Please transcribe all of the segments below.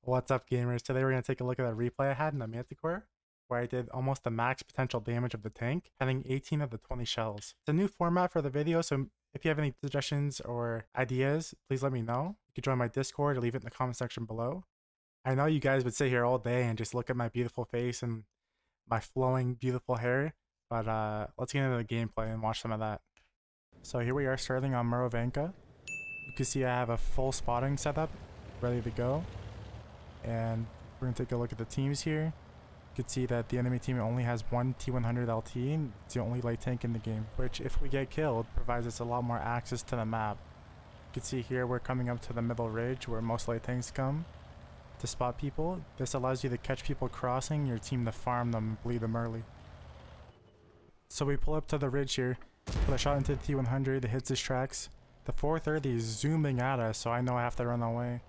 What's up, gamers? Today we're going to take a look at a replay I had in the Manticore, where I did almost the max potential damage of the tank, having 18 of the 20 shells. It's a new format for the video, so if you have any suggestions or ideas, please let me know. You can join my Discord or leave it in the comment section below. I know you guys would sit here all day and just look at my beautiful face and my flowing, beautiful hair, but let's get into the gameplay and watch some of that. So here we are starting on Murovanka. You can see I have a full spotting setup, ready to go. And we're going to take a look at the teams here. You can see that the enemy team only has one T100 LT, and it's the only light tank in the game, which if we get killed, provides us a lot more access to the map. You can see here we're coming up to the middle ridge where most light tanks come to spot people. This allows you to catch people crossing your team to farm them and bleed them early. So we pull up to the ridge here, put a shot into the T100, it hits his tracks. The 430 is zooming at us, so I know I have to run away.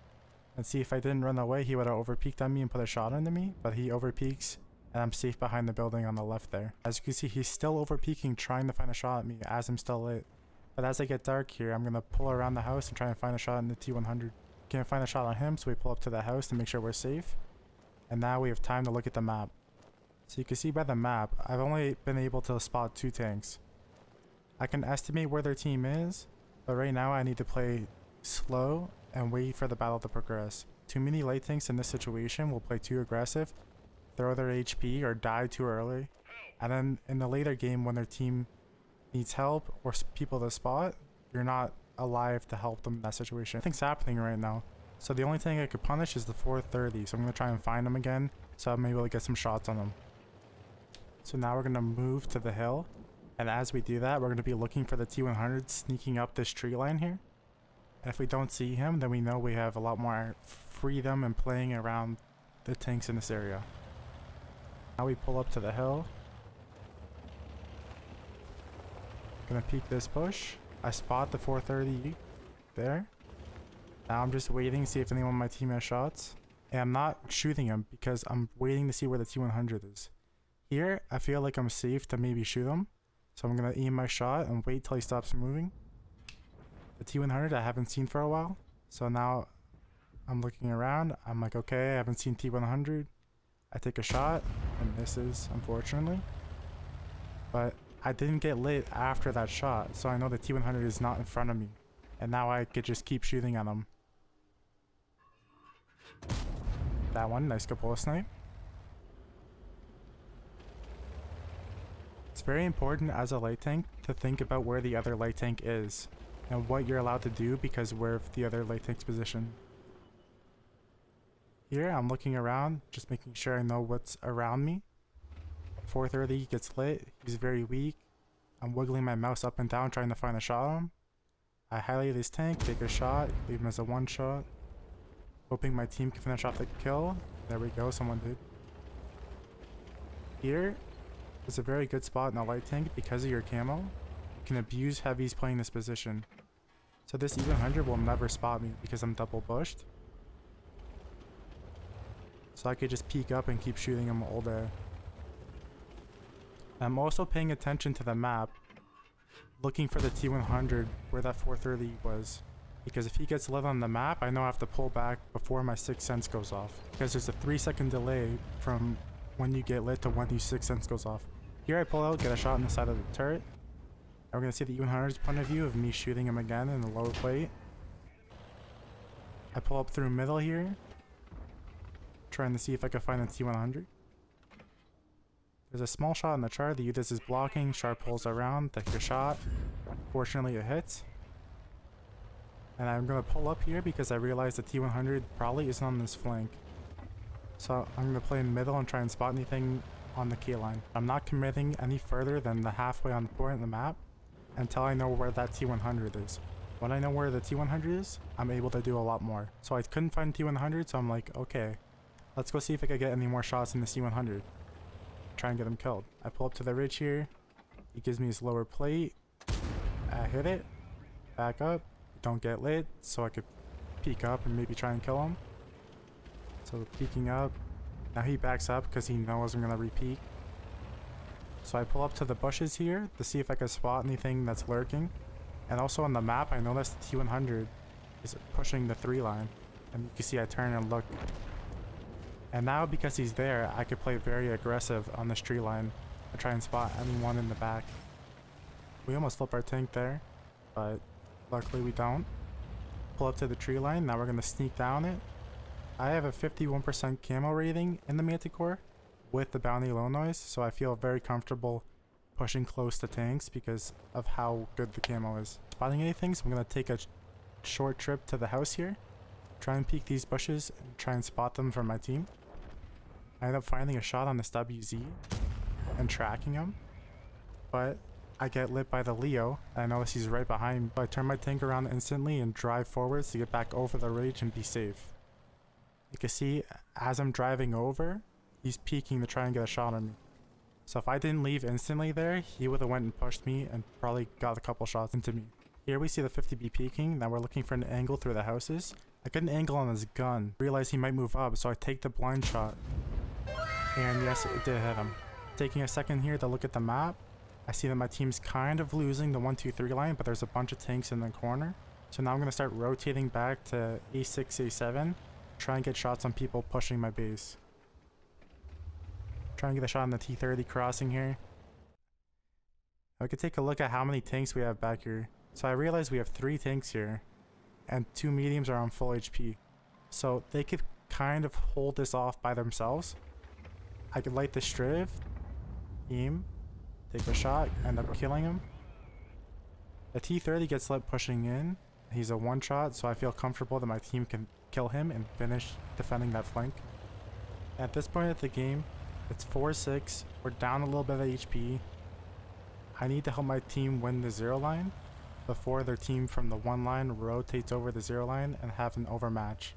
And see, if I didn't run away, he would have overpeaked on me and put a shot into me, but he overpeaks and I'm safe behind the building on the left there. As you can see, he's still overpeaking, trying to find a shot at me as I'm still lit. But as I get dark here, I'm going to pull around the house and try and find a shot in the T100. Can't find a shot on him, so we pull up to the house to make sure we're safe. And now we have time to look at the map. So you can see by the map, I've only been able to spot 2 tanks. I can estimate where their team is, but right now I need to play slow and wait for the battle to progress. Too many light tanks in this situation will play too aggressive, throw their HP or die too early, and then in the later game when their team needs help or people to spot, you're not alive to help them in that situation. Nothing's happening right now, so the only thing I could punish is the 430, so I'm going to try and find them again so I'm able to get some shots on them. So now we're going to move to the hill, and as we do that, we're going to be looking for the T100 sneaking up this tree line here. If we don't see him, then we know we have a lot more freedom in playing around the tanks in this area. Now we pull up to the hill. Gonna peek this bush. I spot the 430 there. Now I'm just waiting to see if anyone on my team has shots. And I'm not shooting him because I'm waiting to see where the T100 is. Here, I feel like I'm safe to maybe shoot him. So I'm gonna aim my shot and wait till he stops moving. The T100 I haven't seen for a while, so now I'm looking around. I'm like, okay, I haven't seen T100. I take a shot and misses, unfortunately, but I didn't get lit after that shot, so I know the T100 is not in front of me, and now I could just keep shooting at him. That one, nice Capola snipe. It's very important as a light tank to think about where the other light tank is and what you're allowed to do because where the other light tank's position. Here I'm looking around, just making sure I know what's around me. 430 gets lit, he's very weak. I'm wiggling my mouse up and down trying to find a shot on him. I highlight his tank, take a shot, leave him as a 1 shot. Hoping my team can finish off the kill. There we go, someone did. Here is a very good spot in the light tank because of your camo. You can abuse heavies playing this position. So this E100 will never spot me because I'm double bushed. So I could just peek up and keep shooting him all day. I'm also paying attention to the map, looking for the T100 where that 430 was. Because if he gets lit on the map, I know I have to pull back before my 6th sense goes off. Because there's a 3-second delay from when you get lit to when your 6th sense goes off. Here I pull out, get a shot on the side of the turret. We're going to see the E100's point of view of me shooting him again in the lower plate. I pull up through middle here, trying to see if I can find a T100. There's a small shot in the chart. The Udis is blocking. Char pulls around, take a shot. Fortunately, it hits. And I'm going to pull up here because I realize the T100 probably isn't on this flank. So I'm going to play in middle and try and spot anything on the key line. I'm not committing any further than the halfway on the point of the map until I know where that T100 is. When I know where the T100 is, I'm able to do a lot more. So I couldn't find T100, so I'm like, okay, let's go see if I can get any more shots in the C100. Try and get him killed. I pull up to the ridge here. He gives me his lower plate. I hit it. Back up. Don't get lit, so I could peek up and maybe try and kill him. So peeking up. Now he backs up because he knows I'm gonna repeat. So I pull up to the bushes here to see if I can spot anything that's lurking. And also on the map, I noticed the T100 is pushing the 3 line. And you can see I turn and look And now because he's there, I could play very aggressive on this tree line and try and spot anyone in the back. We almost flip our tank there, but luckily we don't. Pull up to the tree line, now we're going to sneak down it. I have a 51% camo rating in the Manticore with the bounty low noise, so I feel very comfortable pushing close to tanks because of how good the camo is. Spotting anything, so I'm going to take a short trip to the house here, try and peek these bushes and try and spot them for my team. I end up finding a shot on this WZ and tracking him, but I get lit by the Leo and I notice he's right behind me. So I turn my tank around instantly and drive forwards to get back over the ridge and be safe. You can see as I'm driving over, he's peeking to try and get a shot on me. So if I didn't leave instantly there, he would have went and pushed me and probably got a couple shots into me. Here we see the 50B peeking. Now we're looking for an angle through the houses. I get an angle on his gun, realize he might move up, so I take the blind shot. And yes, it did hit him. Taking a second here to look at the map, I see that my team's kind of losing the 1-2-3 line, but there's a bunch of tanks in the corner. So now I'm going to start rotating back to A6, A7, try and get shots on people pushing my base. Try and get a shot on the T30 crossing here. I could take a look at how many tanks we have back here. So I realize we have 3 tanks here, and 2 mediums are on full HP. So they could kind of hold this off by themselves. I could light the Striv, aim, take a shot, end up killing him. The T30 gets lit pushing in. He's a one-shot, so I feel comfortable that my team can kill him and finish defending that flank. At this point of the game, it's 4-6. We're down a little bit of HP. I need to help my team win the 0 line before their team from the 1 line rotates over the 0 line and have an overmatch.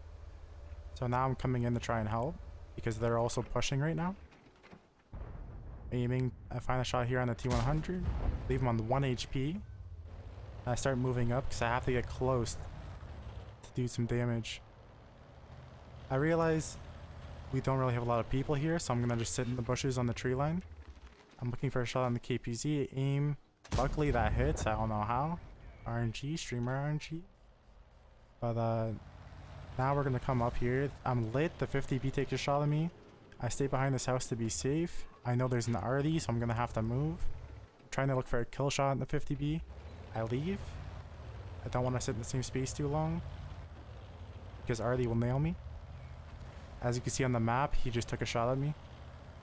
So now I'm coming in to try and help because they're also pushing right now. Aiming, I find a shot here on the T100, leave him on 1 HP. And I start moving up because I have to get close to do some damage. I realize we don't really have a lot of people here, so I'm gonna just sit in the bushes on the tree line. I'm looking for a shot on the KPZ, aim. Luckily that hits, I don't know how. RNG, streamer RNG. But now we're gonna come up here. I'm lit, the 50B takes a shot at me. I stay behind this house to be safe. I know there's an RD, so I'm gonna have to move. I'm trying to look for a kill shot in the 50B. I leave. I don't want to sit in the same space too long because RD will nail me. As you can see on the map, he just took a shot at me.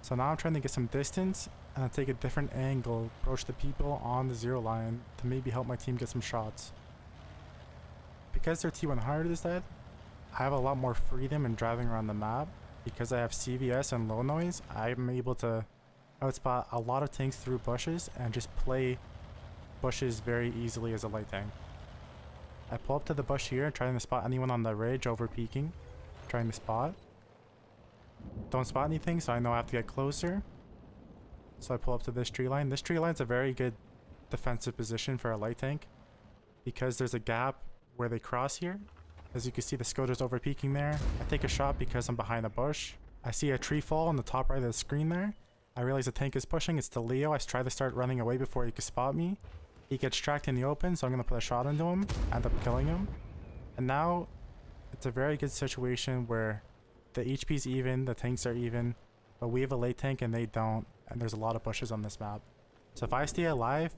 So now I'm trying to get some distance and I'll take a different angle, approach the people on the 0 line to maybe help my team get some shots. Because their T100 is dead, I have a lot more freedom in driving around the map. Because I have CVS and low noise, I'm able to outspot a lot of tanks through bushes and just play bushes very easily as a light tank. I pull up to the bush here, trying to spot anyone on the ridge over peeking, trying to spot. Don't spot anything, so I know I have to get closer. So I pull up to this tree line. This tree line's a very good defensive position for a light tank because there's a gap where they cross here. As you can see, the Skoda's over peeking there. I take a shot because I'm behind a bush. I see a tree fall on the top right of the screen there. I realize the tank is pushing. It's the Leo. I try to start running away before he can spot me. He gets tracked in the open, so I'm going to put a shot into him. End up killing him. And now, it's a very good situation where the HP's even, the tanks are even, but we have a late tank and they don't. And there's a lot of bushes on this map. So if I stay alive,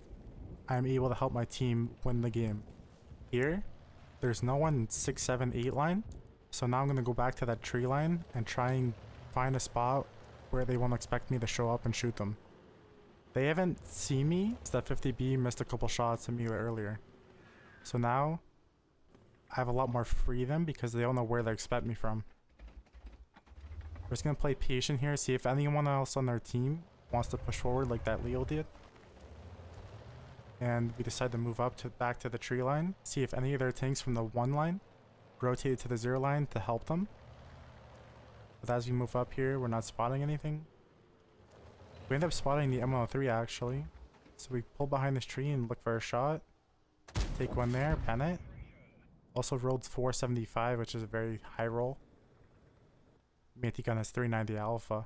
I'm able to help my team win the game. Here, there's no one in 6, 7, 8 line. So now I'm going to go back to that tree line and try and find a spot where they won't expect me to show up and shoot them. They haven't seen me. That 50B missed a couple shots at me earlier. So now I have a lot more freedom because they don't know where they expect me from. We're just going to play patient here, see if anyone else on their team wants to push forward like that Leo did. And we decide to move up to back to the tree line, see if any of their tanks from the 1 line rotated to the 0 line to help them. But as we move up here, we're not spotting anything. We end up spotting the M103 actually. So we pull behind this tree and look for a shot. Take one there, pen it. Also rolled 475, which is a very high roll. Manticore has 390 alpha.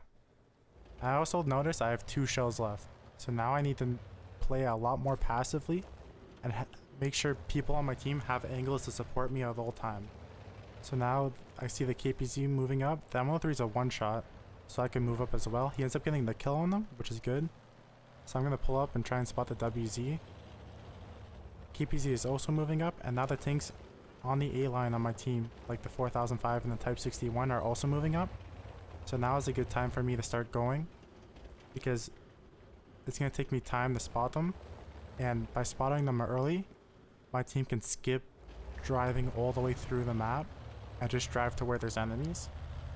I also noticed I have 2 shells left. So now I need to play a lot more passively and make sure people on my team have angles to support me at all time. So now I see the KPZ moving up. The M103 is a one-shot, so I can move up as well. He ends up getting the kill on them, which is good. So I'm going to pull up and try and spot the WZ. KPZ is also moving up, and now the tanks on the A line on my team, like the 4005 and the Type 61, are also moving up. So now is a good time for me to start going, because it's going to take me time to spot them, and by spotting them early, my team can skip driving all the way through the map and just drive to where there's enemies.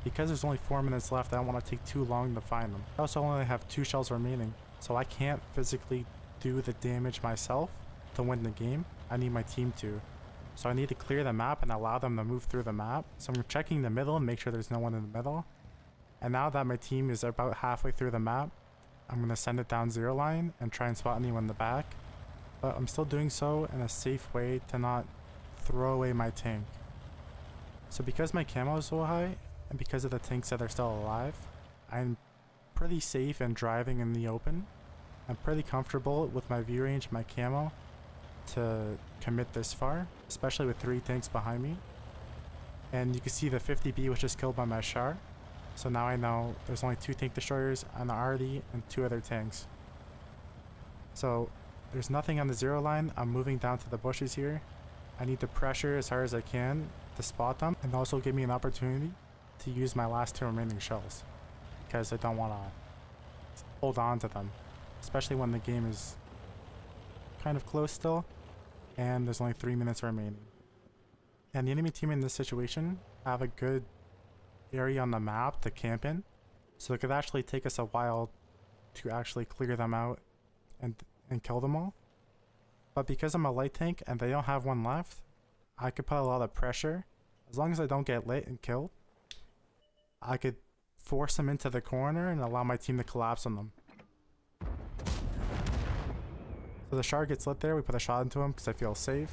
Because there's only 4 minutes left, I don't want to take too long to find them. I also only have 2 shells remaining, so I can't physically do the damage myself to win the game. I need my team to. So I need to clear the map and allow them to move through the map. So I'm checking the middle and make sure there's no one in the middle. And now that my team is about halfway through the map, I'm going to send it down 0 line and try and spot anyone in the back. But I'm still doing so in a safe way to not throw away my tank. So because my camo is so high, and because of the tanks that are still alive, I'm pretty safe in driving in the open. I'm pretty comfortable with my view range and my camo to commit this far, especially with 3 tanks behind me. And you can see the 50B was just killed by my Char. So now I know there's only 2 tank destroyers on the RD and 2 other tanks. So there's nothing on the 0 line. I'm moving down to the bushes here. I need to pressure as hard as I can to spot them, and also give me an opportunity to use my last 2 remaining shells, because I don't want to hold on to them, especially when the game is kind of close still and there's only 3 minutes remaining. And the enemy team in this situation have a good area on the map to camp in, so it could actually take us a while to actually clear them out and kill them all. But because I'm a light tank and they don't have one left, I could put a lot of pressure. As long as I don't get lit and killed, I could force them into the corner and allow my team to collapse on them. So the Char gets lit there, we put a shot into him because I feel safe.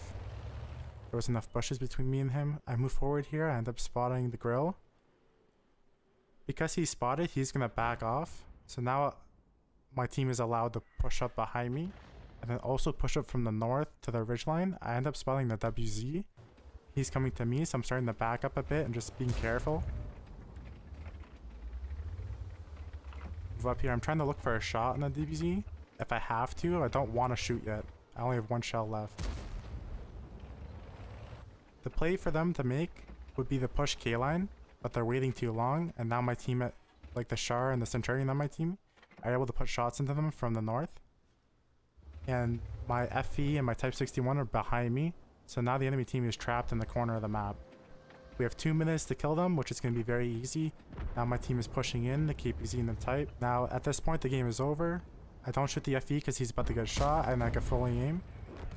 There was enough bushes between me and him. I move forward here, I end up spotting the grill. Because he's spotted, he's going to back off. So now my team is allowed to push up behind me, and then also push up from the north to the ridgeline. I end up spotting the WZ. He's coming to me, so I'm starting to back up a bit and just being careful. Move up here. I'm trying to look for a shot on the WZ. If I have to, I don't want to shoot yet. I only have 1 shell left. The play for them to make would be the push K-line, but they're waiting too long, and now my team, like the Char and the Centurion on my team, are able to put shots into them from the north. And my FE and my Type 61 are behind me, so now the enemy team is trapped in the corner of the map. We have 2 minutes to kill them, which is going to be very easy. Now my team is pushing in, the KPZ and the Type. Now at this point the game is over. I don't shoot the FE because he's about to get shot, and I can fully aim.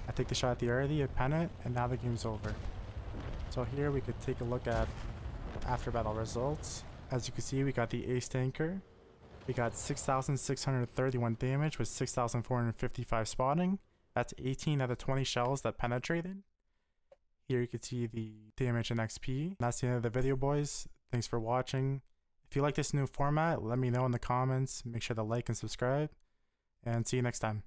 I take the shot at the RD, I pen it, and now the game's over. So here we could take a look at after battle results. As you can see, we got the ace tanker. We got 6,631 damage with 6,455 spotting. That's 18 out of 20 shells that penetrated. Here you can see the damage and XP. That's the end of the video, boys. Thanks for watching. If you like this new format, let me know in the comments. Make sure to like and subscribe. And see you next time.